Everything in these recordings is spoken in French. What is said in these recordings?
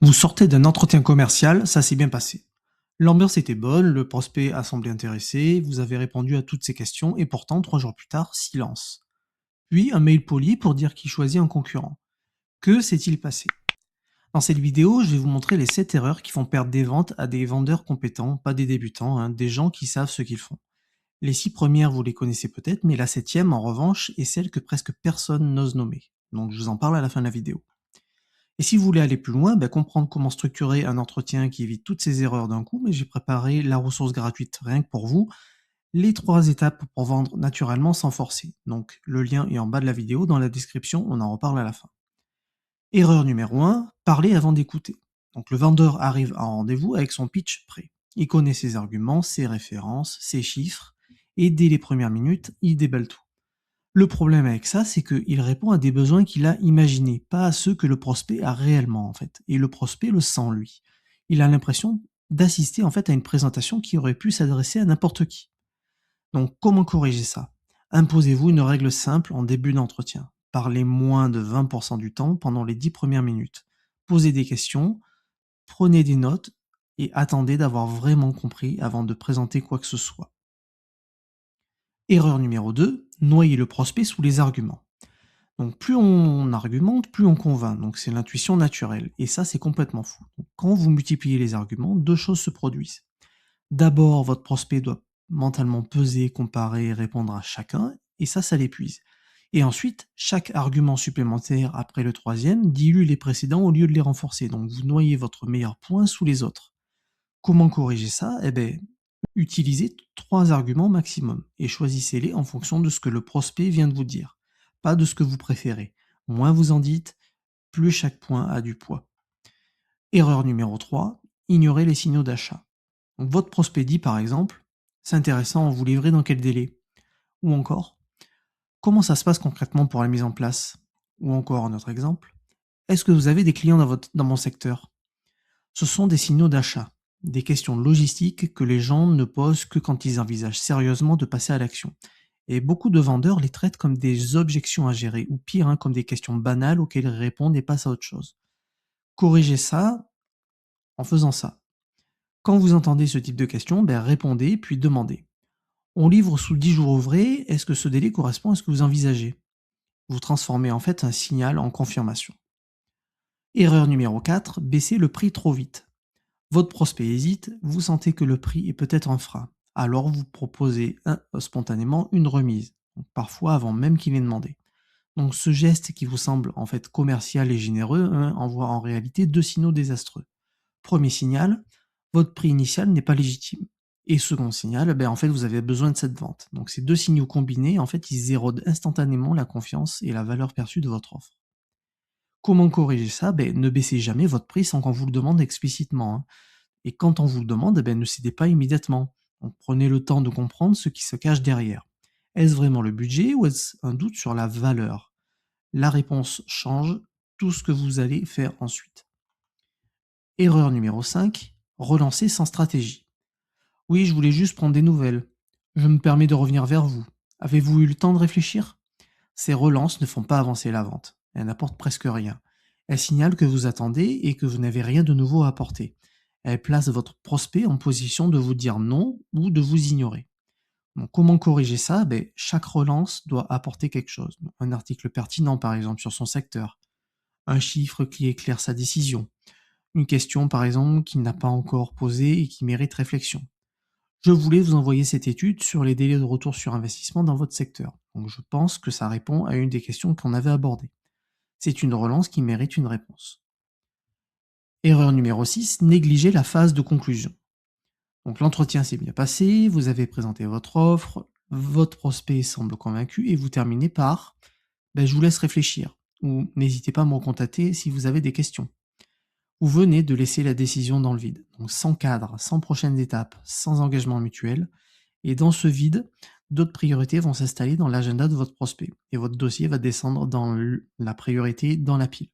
Vous sortez d'un entretien commercial, ça s'est bien passé. L'ambiance était bonne, le prospect a semblé intéressé, vous avez répondu à toutes ses questions et pourtant, 3 jours plus tard, silence. Puis un mail poli pour dire qu'il choisit un concurrent. Que s'est-il passé? Dans cette vidéo, je vais vous montrer les 7 erreurs qui font perdre des ventes à des vendeurs compétents, pas des débutants, hein, des gens qui savent ce qu'ils font. Les 6 premières, vous les connaissez peut-être, mais la septième, en revanche, est celle que presque personne n'ose nommer. Donc je vous en parle à la fin de la vidéo. Et si vous voulez aller plus loin, comprendre comment structurer un entretien qui évite toutes ces erreurs d'un coup, j'ai préparé la ressource gratuite rien que pour vous, les 3 étapes pour vendre naturellement sans forcer. Donc le lien est en bas de la vidéo, dans la description, on en reparle à la fin. Erreur numéro 1, parler avant d'écouter. Donc le vendeur arrive à un rendez-vous avec son pitch prêt. Il connaît ses arguments, ses références, ses chiffres, et dès les premières minutes, il déballe tout. Le problème avec ça, c'est qu'il répond à des besoins qu'il a imaginés, pas à ceux que le prospect a réellement, en fait. Et le prospect le sent, lui. Il a l'impression d'assister, en fait, à une présentation qui aurait pu s'adresser à n'importe qui. Donc, comment corriger ça? Imposez-vous une règle simple en début d'entretien. Parlez moins de 20% du temps pendant les 10 premières minutes. Posez des questions, prenez des notes et attendez d'avoir vraiment compris avant de présenter quoi que ce soit. Erreur numéro 2, noyez le prospect sous les arguments. Donc plus on argumente, plus on convainc. Donc c'est l'intuition naturelle. Et ça, c'est complètement fou. Donc, quand vous multipliez les arguments, 2 choses se produisent. D'abord, votre prospect doit mentalement peser, comparer, répondre à chacun, et ça l'épuise. Et ensuite, chaque argument supplémentaire après le troisième dilue les précédents au lieu de les renforcer. Donc vous noyez votre meilleur point sous les autres. Comment corriger ça? Utilisez 3 arguments maximum et choisissez-les en fonction de ce que le prospect vient de vous dire, pas de ce que vous préférez. Moins vous en dites, plus chaque point a du poids. Erreur numéro 3, ignorez les signaux d'achat. Donc votre prospect dit par exemple: «C'est intéressant, vous livrez dans quel délai?» Ou encore: «Comment ça se passe concrètement pour la mise en place?» Ou encore un autre exemple: «Est-ce que vous avez des clients dans mon secteur?» Ce sont des signaux d'achat, des questions logistiques que les gens ne posent que quand ils envisagent sérieusement de passer à l'action. Et beaucoup de vendeurs les traitent comme des objections à gérer, ou pire, comme des questions banales auxquelles ils répondent et passent à autre chose. Corrigez ça en faisant ça. Quand vous entendez ce type de questions, répondez puis demandez. On livre sous 10 jours ouvrés, est-ce que ce délai correspond à ce que vous envisagez? Vous transformez en fait un signal en confirmation. Erreur numéro 4, baissez le prix trop vite. Votre prospect hésite, vous sentez que le prix est peut-être un frein. Alors vous proposez spontanément une remise, donc parfois avant même qu'il ait demandé. Donc ce geste qui vous semble en fait commercial et généreux envoie en réalité 2 signaux désastreux. Premier signal, votre prix initial n'est pas légitime. Et second signal, en fait vous avez besoin de cette vente. Donc ces 2 signaux combinés, en fait ils érodent instantanément la confiance et la valeur perçue de votre offre. Comment corriger ça? Ne baissez jamais votre prix sans qu'on vous le demande explicitement, hein. Et quand on vous le demande, ne cédez pas immédiatement. Donc prenez le temps de comprendre ce qui se cache derrière. Est-ce vraiment le budget ou est-ce un doute sur la valeur? La réponse change tout ce que vous allez faire ensuite. Erreur numéro 5, relancer sans stratégie. Oui, je voulais juste prendre des nouvelles. Je me permets de revenir vers vous. Avez-vous eu le temps de réfléchir? Ces relances ne font pas avancer la vente. Elles n'apportent presque rien. Elles signalent que vous attendez et que vous n'avez rien de nouveau à apporter. Elles placent votre prospect en position de vous dire non ou de vous ignorer. Donc, comment corriger ça? Chaque relance doit apporter quelque chose. Donc, un article pertinent, par exemple, sur son secteur. Un chiffre qui éclaire sa décision. Une question, par exemple, qu'il n'a pas encore posée et qui mérite réflexion. Je voulais vous envoyer cette étude sur les délais de retour sur investissement dans votre secteur. Donc je pense que ça répond à une des questions qu'on avait abordées. C'est une relance qui mérite une réponse. Erreur numéro 6, négliger la phase de conclusion. Donc l'entretien s'est bien passé, vous avez présenté votre offre, votre prospect semble convaincu et vous terminez par je vous laisse réfléchir ou n'hésitez pas à me recontacter si vous avez des questions. Vous venez de laisser la décision dans le vide, donc sans cadre, sans prochaine étape, sans engagement mutuel. Et dans ce vide, d'autres priorités vont s'installer dans l'agenda de votre prospect et votre dossier va descendre dans la priorité dans la pile.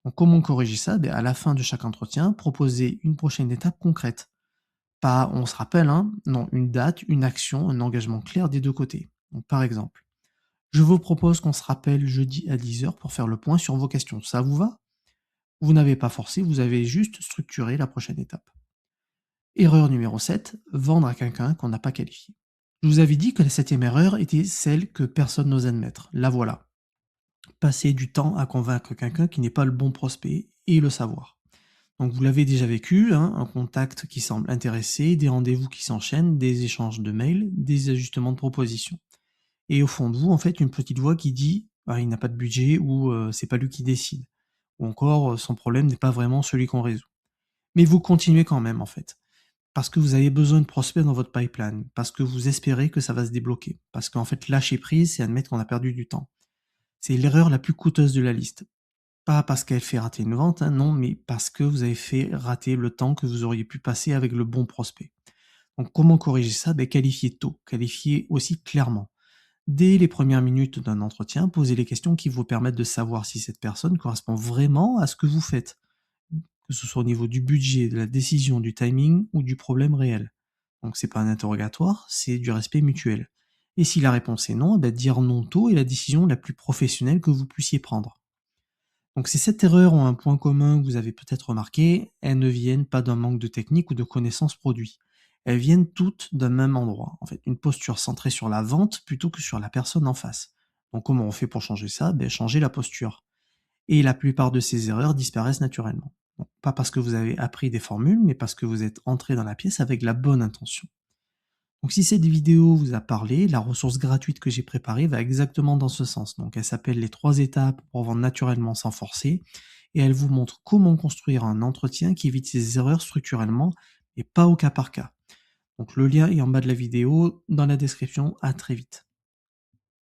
Donc comment corriger ça? À la fin de chaque entretien, proposer une prochaine étape concrète. Pas on se rappelle, hein, non, une date, une action, un engagement clair des 2 côtés. Donc par exemple, je vous propose qu'on se rappelle jeudi à 10 heures pour faire le point sur vos questions. Ça vous va? Vous n'avez pas forcé, vous avez juste structuré la prochaine étape. Erreur numéro 7, vendre à quelqu'un qu'on n'a pas qualifié. Je vous avais dit que la septième erreur était celle que personne n'ose admettre. La voilà. Passer du temps à convaincre quelqu'un qui n'est pas le bon prospect et le savoir. Donc vous l'avez déjà vécu, hein, un contact qui semble intéressé, des rendez-vous qui s'enchaînent, des échanges de mails, des ajustements de propositions. Et au fond de vous, en fait, une petite voix qui dit ah, il n'a pas de budget ou c'est pas lui qui décide. Ou encore son problème n'est pas vraiment celui qu'on résout. Mais vous continuez quand même en fait. Parce que vous avez besoin de prospects dans votre pipeline, parce que vous espérez que ça va se débloquer, parce qu'en fait lâcher prise, c'est admettre qu'on a perdu du temps. C'est l'erreur la plus coûteuse de la liste. Pas parce qu'elle fait rater une vente, hein, non, mais parce que vous avez fait rater le temps que vous auriez pu passer avec le bon prospect. Donc comment corriger ça? Qualifier tôt, qualifier aussi clairement. Dès les premières minutes d'un entretien, posez les questions qui vous permettent de savoir si cette personne correspond vraiment à ce que vous faites, que ce soit au niveau du budget, de la décision, du timing ou du problème réel. Donc c'est pas un interrogatoire, c'est du respect mutuel. Et si la réponse est non, dire non tôt est la décision la plus professionnelle que vous puissiez prendre. Donc ces 7 erreurs ont un point commun que vous avez peut-être remarqué, elles ne viennent pas d'un manque de technique ou de connaissances produits. Elles viennent toutes d'un même endroit, en fait, une posture centrée sur la vente plutôt que sur la personne en face. Donc comment on fait pour changer ça? Changer la posture. Et la plupart de ces erreurs disparaissent naturellement. Donc, pas parce que vous avez appris des formules, mais parce que vous êtes entré dans la pièce avec la bonne intention. Donc si cette vidéo vous a parlé, la ressource gratuite que j'ai préparée va exactement dans ce sens. Donc elle s'appelle les 3 étapes pour vendre naturellement sans forcer et elle vous montre comment construire un entretien qui évite ces erreurs structurellement et pas au cas par cas. Donc le lien est en bas de la vidéo, dans la description. À très vite.